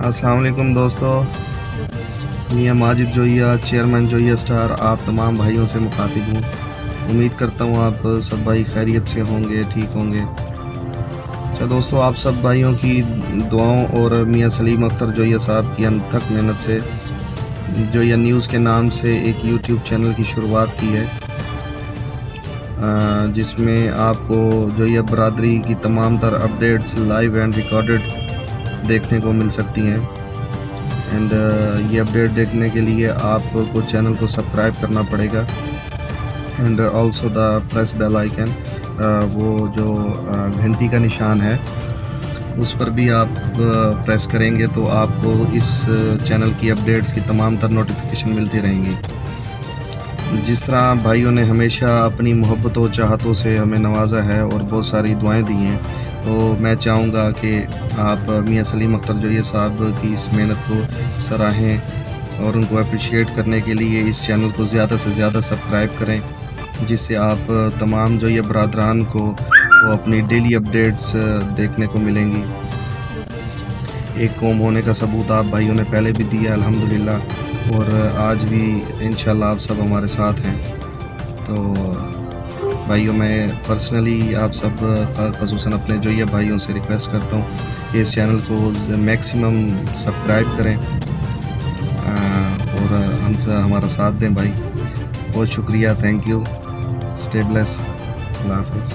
अस्सलाम वालेकुम दोस्तों, मियाँ माजिद जोइया, चेयरमैन जोइया स्टार, आप तमाम भाइयों से मुखातिब हूँ। उम्मीद करता हूँ आप सब भाई खैरियत से होंगे, ठीक होंगे। अच्छा दोस्तों, आप सब भाइयों की दुआओं और मियाँ सलीम अख्तर जोइया साहब की अनथक मेहनत से जोइया न्यूज़ के नाम से एक यूट्यूब चैनल की शुरुआत की है, जिसमें आपको जोइया बरादरी की तमाम तर अपडेट्स लाइव एंड रिकॉर्डेड देखने को मिल सकती हैं। एंड ये अपडेट देखने के लिए आपको चैनल को सब्सक्राइब करना पड़ेगा and also the press bell icon, वो जो घंटी का निशान है उस पर भी आप प्रेस करेंगे तो आपको इस चैनल की अपडेट्स की तमाम तर नोटिफिकेशन मिलती रहेंगी। जिस तरह भाइयों ने हमेशा अपनी मोहब्बतों चाहतों से हमें नवाजा है और बहुत सारी दुआएं दी हैं, तो मैं चाहूँगा कि आप मियाँ सलीम अख्तर जोइया साहब की इस मेहनत को सराहें और उनको अप्रिशिएट करने के लिए इस चैनल को ज़्यादा से ज़्यादा सब्सक्राइब करें, जिससे आप तमाम जोइया बरादरान को अपनी डेली अपडेट्स देखने को मिलेंगी। एक कौम होने का सबूत आप भाइयों ने पहले भी दिया अल्हम्दुलिल्लाह, और आज भी इंशाल्लाह आप सब हमारे साथ हैं। तो भाइयों, मैं पर्सनली आप सब ख़ुसूसन अपने जोइया भाइयों से रिक्वेस्ट करता हूँ कि इस चैनल को मैक्सिमम सब्सक्राइब करें और हमसे हमारा साथ दें भाई। बहुत शुक्रिया, थैंक यू, स्टे ब्लेस, अल्लाह हाफ़िज़।